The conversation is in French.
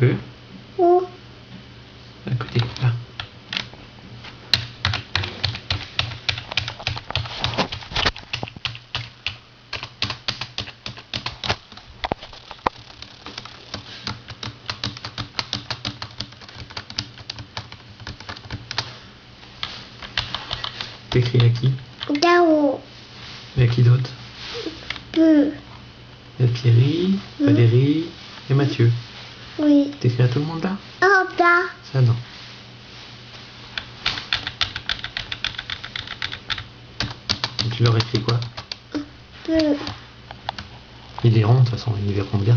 peu. Où? À côté, là. T'écris à qui? Là-haut. Et à qui d'autre? Peu. Il y a Thierry, Valérie et Mathieu. Oui. T'écris à tout le monde là? En bas. Ça non. Et tu leur écris quoi? Peu. Ils liront de toute façon, ils verront bien.